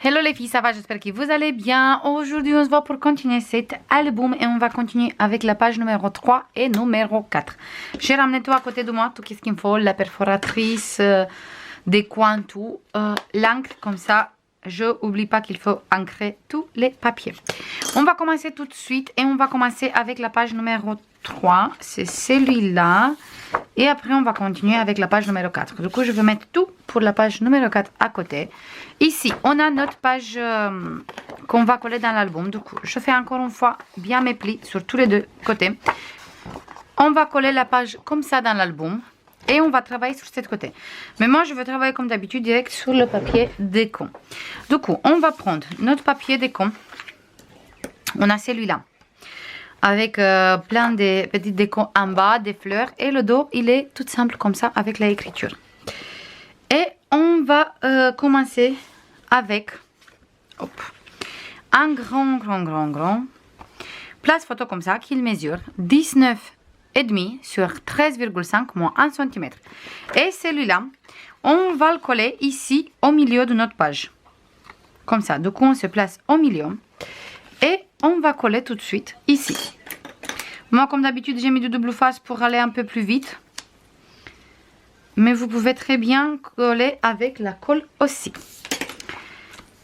Hello les filles, ça va? J'espère que vous allez bien. Aujourd'hui, on se voit pour continuer cet album et on va continuer avec la page numéro 3 et numéro 4. J'ai ramené tout à côté de moi, tout ce qu'il me faut, la perforatrice, des coins, tout, l'encre, comme ça, je n'oublie pas qu'il faut ancrer tous les papiers. On va commencer tout de suite et on va commencer avec la page numéro 3, c'est celui-là. Et après, on va continuer avec la page numéro 4. Du coup, je vais mettre tout pour la page numéro 4 à côté. Ici, on a notre page qu'on va coller dans l'album. Du coup, je fais encore une fois bien mes plis sur tous les deux côtés. On va coller la page comme ça dans l'album. Et on va travailler sur ce côté. Mais moi, je vais travailler comme d'habitude direct sur le papier déco. Du coup, on va prendre notre papier déco. On a celui-là. Avec plein de petites décos en bas, des fleurs. Et le dos, il est tout simple comme ça avec l'écriture. Et on va commencer avec un grand place photo comme ça qu'il mesure 19,5 sur 13,5 moins 1 cm. Et celui-là, on va le coller ici au milieu de notre page. Comme ça, du coup on se place au milieu. Et on va coller tout de suite ici. Moi, comme d'habitude, j'ai mis du double face pour aller un peu plus vite. Mais vous pouvez très bien coller avec la colle aussi.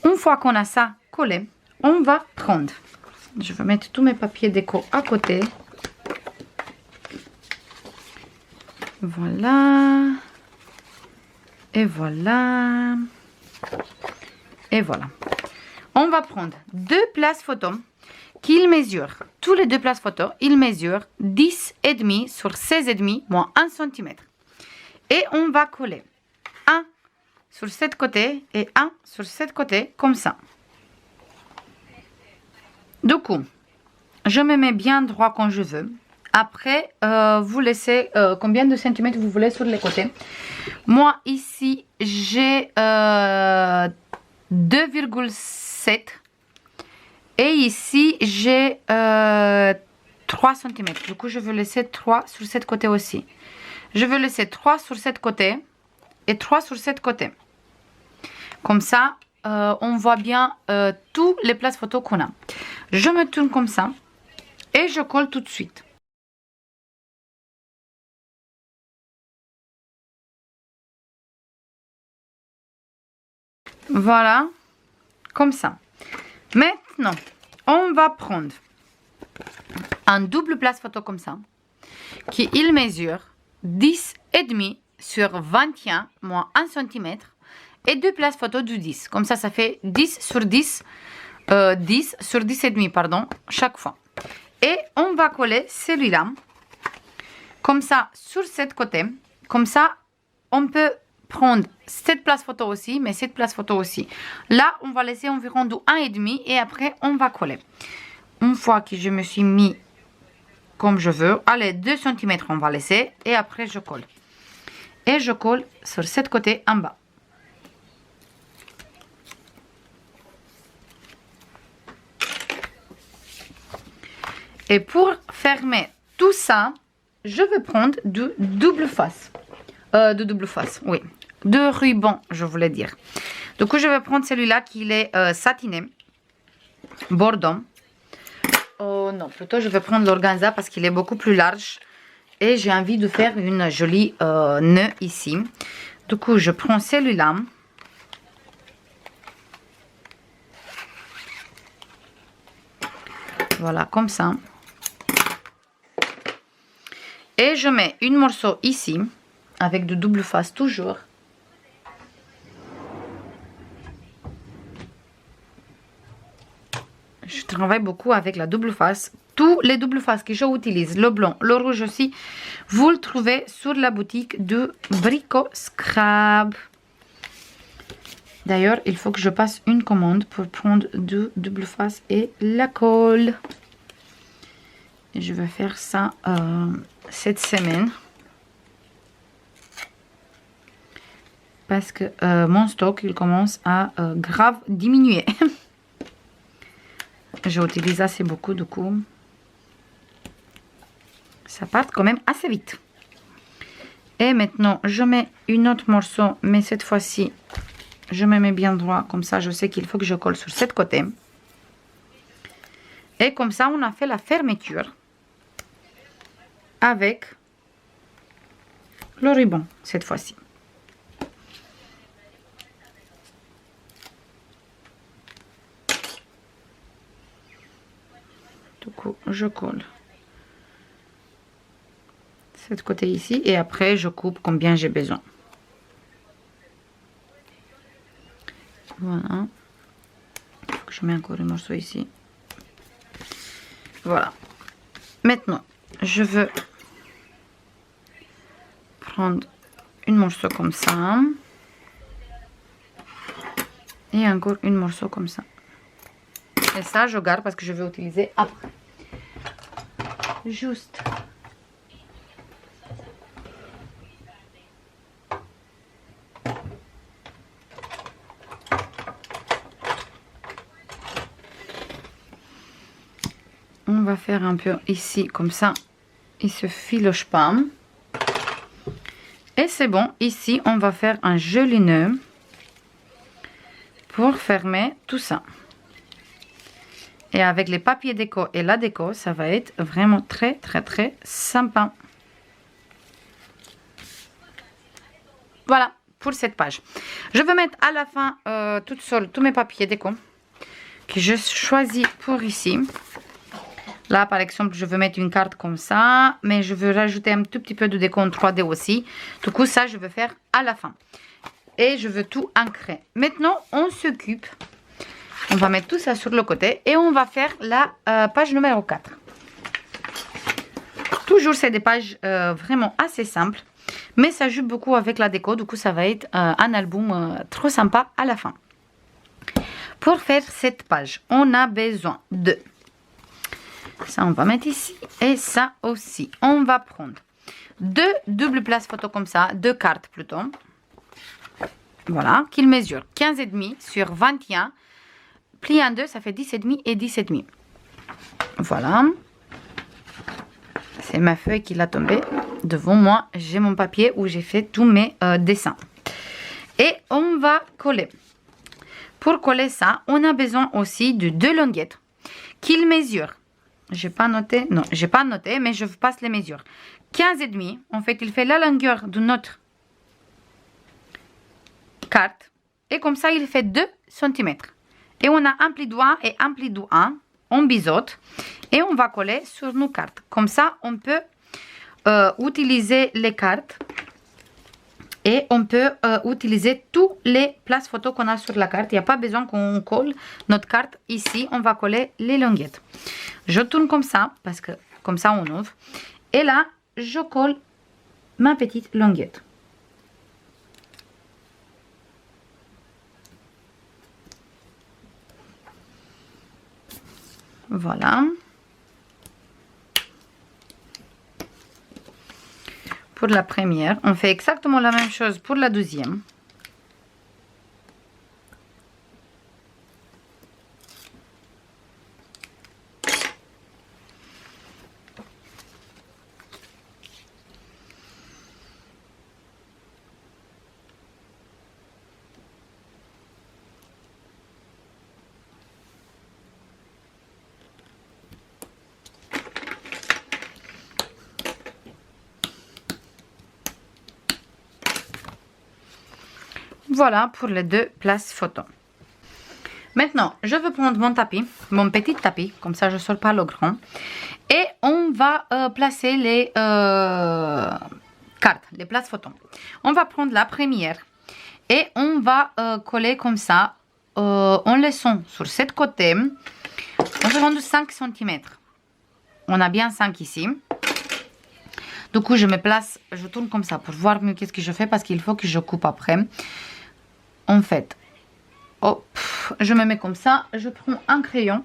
Une fois qu'on a ça collé, on va prendre. Je vais mettre tous mes papiers déco à côté. Voilà. Et voilà. Et voilà. On va prendre deux places photo qu'il mesure. Tous les deux places photo, il mesure 10,5 sur 16,5 moins 1 cm. Et on va coller un sur ce côté et un sur ce côté comme ça. Du coup, je me mets bien droit quand je veux. Après, vous laissez combien de centimètres vous voulez sur les côtés. Moi, ici, j'ai 2,7. Et ici, j'ai 3 cm. Du coup, je veux laisser 3 sur ce côté aussi. Je veux laisser 3 sur ce côté et 3 sur ce côté. Comme ça, on voit bien toutes les places photos qu'on a. Je me tourne comme ça et je colle tout de suite. Voilà, comme ça. Maintenant, on va prendre un double place photo comme ça, qui il mesure 10,5 sur 21 moins 1 cm et deux places photo du 10. Comme ça fait 10 sur 10, 10 sur 10,5, pardon, chaque fois. Et on va coller celui-là, comme ça, sur cette côté. Comme ça, on peut prendre cette place photo aussi, mais cette place photo aussi. Là, on va laisser environ de 1,5 et après, on va coller. Une fois que je me suis mis comme je veux, allez, 2 cm on va laisser et après, je colle. Et je colle sur cette côté en bas. Et pour fermer tout ça, je vais prendre du double face. Oui. De ruban, je voulais dire. Du coup, je vais prendre celui-là qui est satiné. Bordeaux. Oh non, plutôt je vais prendre l'organza parce qu'il est beaucoup plus large. Et j'ai envie de faire une jolie nœud ici. Du coup, je prends celui-là. Voilà, comme ça. Et je mets une morceau ici. Avec de double face toujours. Je travaille beaucoup avec la double face. Tous les doubles faces que j'utilise, le blanc, le rouge aussi, vous le trouvez sur la boutique de Brico Scrap. D'ailleurs, il faut que je passe une commande pour prendre de double face et la colle. Et je vais faire ça cette semaine. Parce que mon stock, il commence à grave diminuer. J'utilise assez beaucoup, du coup. Ça part quand même assez vite. Et maintenant, je mets une autre morceau, mais cette fois-ci je me mets bien droit, comme ça je sais qu'il faut que je colle sur cette côté. Et comme ça on a fait la fermeture avec le ruban cette fois-ci. Du coup je colle cette côté ici et après je coupe combien j'ai besoin. Voilà. Je mets encore un morceau ici. Voilà. Maintenant, je veux prendre un morceau comme ça. Et encore un morceau comme ça. Et ça, je garde parce que je vais utiliser après. Juste. On va faire un peu ici, comme ça, il se filoche pas. Et c'est bon, ici, on va faire un joli nœud pour fermer tout ça. Et avec les papiers déco et la déco, ça va être vraiment très sympa. Voilà pour cette page. Je vais mettre à la fin toute seule tous mes papiers déco que je choisis pour ici. Là, par exemple, je veux mettre une carte comme ça, mais je veux rajouter un tout petit peu de déco en 3D aussi. Du coup, ça, je vais faire à la fin. Et je veux tout ancrer. Maintenant, on s'occupe. On va mettre tout ça sur le côté et on va faire la page numéro 4. Toujours, c'est des pages vraiment assez simples, mais ça joue beaucoup avec la déco. Du coup, ça va être un album trop sympa à la fin. Pour faire cette page, on a besoin de... Ça, on va mettre ici. Et ça aussi. On va prendre deux doubles places photo comme ça. Deux cartes plutôt. Voilà. Qu'ils mesurent 15,5 sur 21. Plié en deux, ça fait 10,5 et 10,5. Voilà. C'est ma feuille qui l'a tombée. Devant moi, j'ai mon papier où j'ai fait tous mes dessins. Et on va coller. Pour coller ça, on a besoin aussi de deux languettes. Qu'ils mesurent. J'ai pas noté, non, j'ai pas noté, mais je vous passe les mesures. 15,5, en fait, il fait la longueur de notre carte. Et comme ça, il fait 2 cm. Et on a un pli doigt et un pli doigt. On biseaute. Et on va coller sur nos cartes. Comme ça, on peut utiliser les cartes. Et on peut utiliser toutes les places photos qu'on a sur la carte. Il n'y a pas besoin qu'on colle notre carte. Ici, on va coller les languettes. Je tourne comme ça, parce que comme ça, on ouvre. Et là, je colle ma petite languette. Voilà. Pour la première, on fait exactement la même chose pour la deuxième. Voilà pour les deux places photo. Maintenant, je vais prendre mon tapis, mon petit tapis, comme ça je ne sors pas le grand. Et on va placer les cartes, les places photo. On va prendre la première et on va coller comme ça, en laissant sur cette côté, environ 5 cm. On a bien 5 ici. Du coup, je me place, je tourne comme ça pour voir mieux qu'est-ce que je fais parce qu'il faut que je coupe après. En fait, hop, je me mets comme ça, je prends un crayon,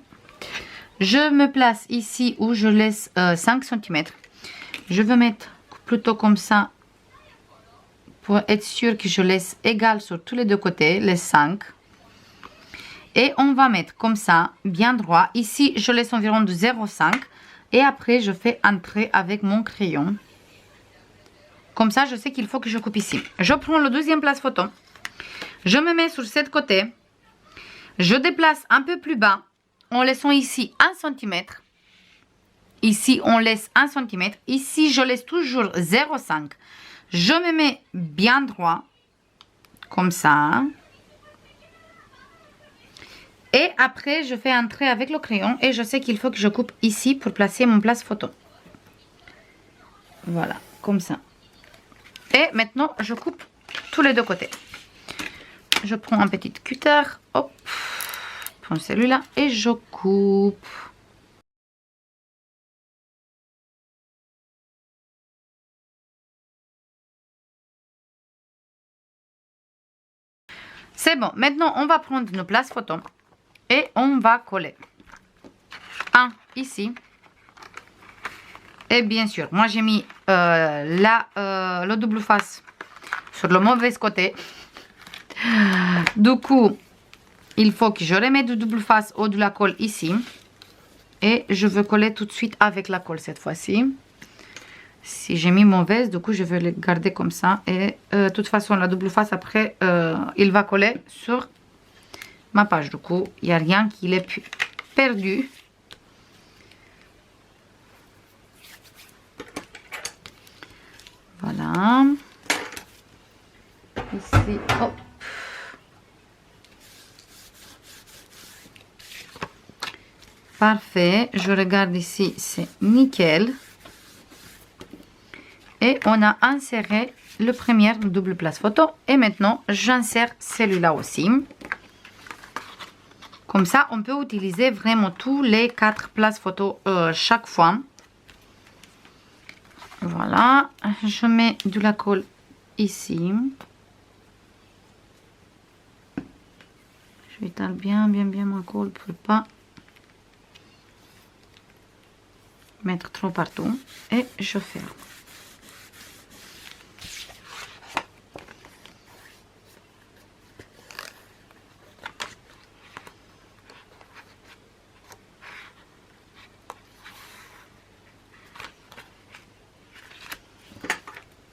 je me place ici où je laisse 5 cm. Je vais mettre plutôt comme ça pour être sûr que je laisse égal sur tous les deux côtés, les 5. Et on va mettre comme ça, bien droit. Ici, je laisse environ de 0,5 et après, je fais un trait avec mon crayon. Comme ça, je sais qu'il faut que je coupe ici. Je prends le deuxième place photo. Je me mets sur ce côté. Je déplace un peu plus bas en laissant ici 1 cm. Ici, on laisse 1 cm. Ici, je laisse toujours 0,5. Je me mets bien droit, comme ça. Et après, je fais un trait avec le crayon et je sais qu'il faut que je coupe ici pour placer mon place photo. Voilà, comme ça. Et maintenant, je coupe tous les deux côtés. Je prends un petit cutter, hop, je prends celui-là et je coupe. C'est bon, maintenant on va prendre nos places photos et on va coller. Un ici. Et bien sûr, moi j'ai mis le double face sur le mauvais côté. Du coup, il faut que je remette du double face au de la colle ici. Et je veux coller tout de suite avec la colle cette fois-ci. Si j'ai mis mauvaise, du coup je vais le garder comme ça. Et de toute façon, la double face après, il va coller sur ma page. Du coup, il n'y a rien qui est perdu. Voilà. Ici, hop. Parfait. Je regarde ici, c'est nickel. Et on a inséré le premier double place photo. Et maintenant, j'insère celui-là aussi. Comme ça, on peut utiliser vraiment tous les 4 places photo chaque fois. Voilà. Je mets de la colle ici. Je étale bien ma colle pour pas mettre trop partout. Et je ferme.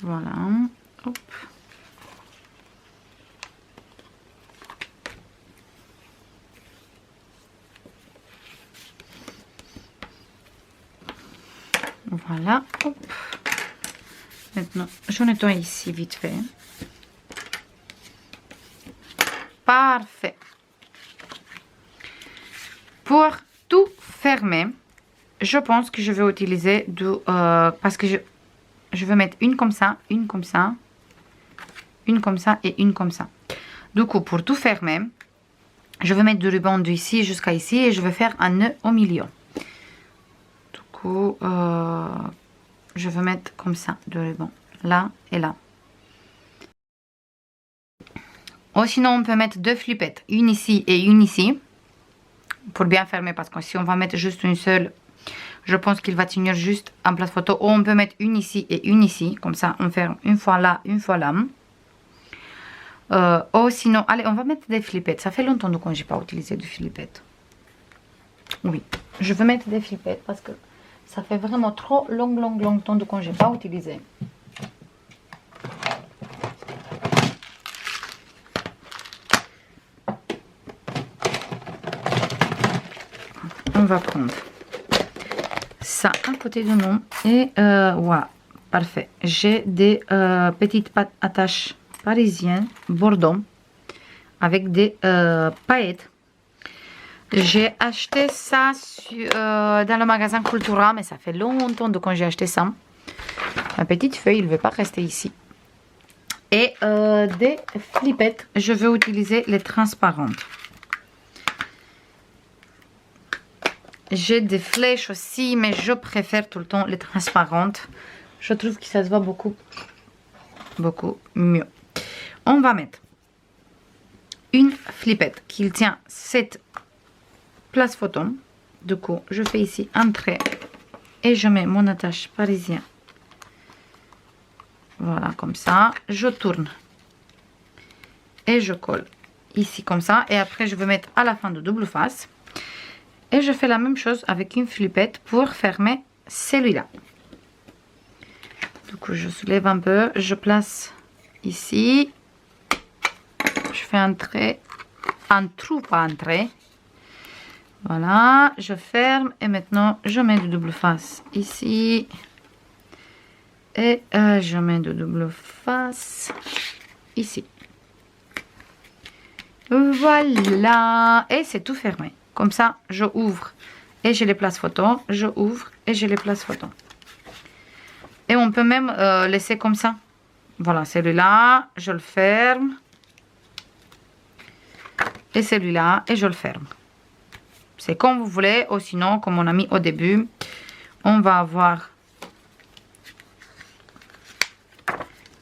Voilà, hop. Voilà, hop. Maintenant, je nettoie ici vite fait. Parfait. Pour tout fermer, je pense que je vais utiliser parce que je vais mettre une comme ça, une comme ça, une comme ça et une comme ça. Du coup, pour tout fermer, je vais mettre du ruban d'ici jusqu'à ici et je vais faire un nœud au milieu. Du coup, je vais mettre comme ça du ruban, là et là. Ou sinon, on peut mettre 2 flippettes, une ici et une ici, pour bien fermer, parce que si on va mettre juste une seule, je pense qu'il va tenir juste en place photo. Ou on peut mettre une ici et une ici. Comme ça, on ferme une fois là, une fois là. Ou sinon, allez, on va mettre des flippettes. Ça fait longtemps que je n'ai pas utilisé de flippettes. Oui, je veux mettre des flippettes parce que ça fait vraiment trop longtemps que je n'ai pas utilisé. On va prendre ça à côté de nous et voilà, parfait. J'ai des petites attaches parisiennes bordeaux avec des paillettes. J'ai acheté ça dans le magasin Cultura, mais ça fait longtemps que j'ai acheté ça. Ma petite feuille, il ne veut pas rester ici. Et des flippettes, je vais utiliser les transparentes. J'ai des flèches aussi, mais je préfère tout le temps les transparentes. Je trouve que ça se voit beaucoup mieux. On va mettre une flippette qui tient cette place photo. Du coup, je fais ici un trait et je mets mon attache parisien. Voilà, comme ça. Je tourne et je colle ici comme ça. Et après, je vais mettre à la fin de double face. Et je fais la même chose avec une flippette pour fermer celui-là. Du coup, je soulève un peu, je place ici. Je fais un trait, un trou, pas un trait. Voilà, je ferme et maintenant je mets du double face ici. Et je mets de double face ici. Voilà, et c'est tout fermé. Comme ça, je ouvre et j'ai les places photo. Je ouvre et j'ai les places photo. Et on peut même laisser comme ça. Voilà, celui-là, je le ferme. Et celui-là, et je le ferme. C'est comme vous voulez, ou sinon, comme on a mis au début, on va avoir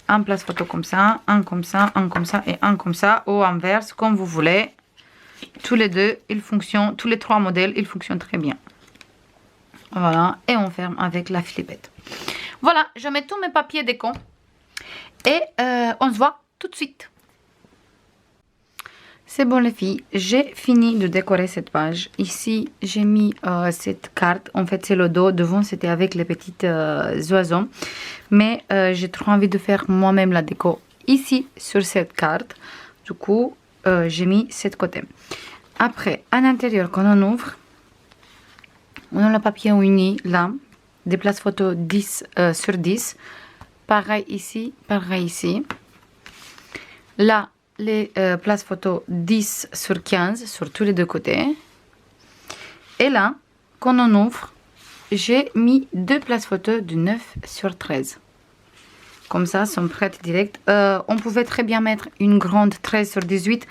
un place photo comme ça, un comme ça, un comme ça et un comme ça, ou inverse, comme vous voulez. Tous les deux, ils fonctionnent, tous les trois modèles, ils fonctionnent très bien. Voilà, et on ferme avec la flippette. Voilà, je mets tous mes papiers déco et on se voit tout de suite. C'est bon les filles, j'ai fini de décorer cette page. Ici, j'ai mis cette carte. En fait, c'est le dos. Devant, c'était avec les petites oiseaux. Mais j'ai trop envie de faire moi-même la déco ici, sur cette carte. Du coup, j'ai mis cette côté. Après, à l'intérieur, quand on ouvre, on a le papier uni, là. Des places photos 10 sur 10. Pareil ici, pareil ici. Là, les places photos 10 sur 15 sur tous les deux côtés. Et là, quand on ouvre, j'ai mis deux places photos de 9 sur 13. Comme ça, sont prêtes direct. On pouvait très bien mettre une grande 13 sur 18,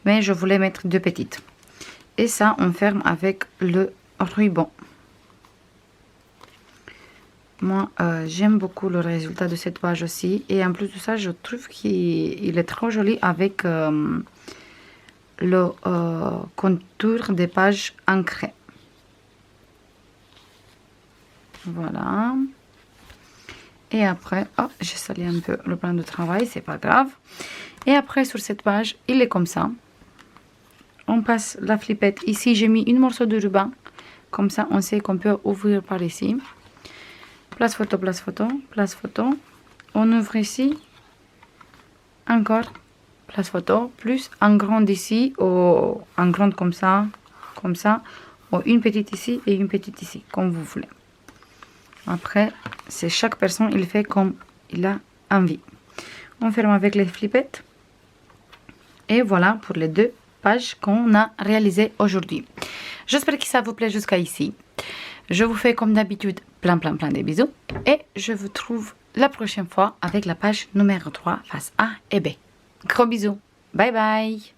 mais je voulais mettre deux petites. Et ça, on ferme avec le ruban. Moi, j'aime beaucoup le résultat de cette page aussi. Et en plus de ça, je trouve qu'il est trop joli avec le contour des pages ancrées. Voilà. Et après, oh, j'ai sali un peu le plan de travail, c'est pas grave. Et après, sur cette page, il est comme ça. On passe la flippette. Ici, j'ai mis une morceau de ruban. Comme ça, on sait qu'on peut ouvrir par ici. Place photo, place photo, place photo. On ouvre ici. Encore place photo. Plus en grande ici, ou en grande comme ça, ou une petite ici et une petite ici, comme vous voulez. Après, c'est chaque personne, il fait comme il a envie. On ferme avec les flippettes. Et voilà pour les deux pages qu'on a réalisées aujourd'hui. J'espère que ça vous plaît jusqu'à ici. Je vous fais comme d'habitude plein de bisous. Et je vous trouve la prochaine fois avec la page numéro 3 face A et B. Gros bisous. Bye bye.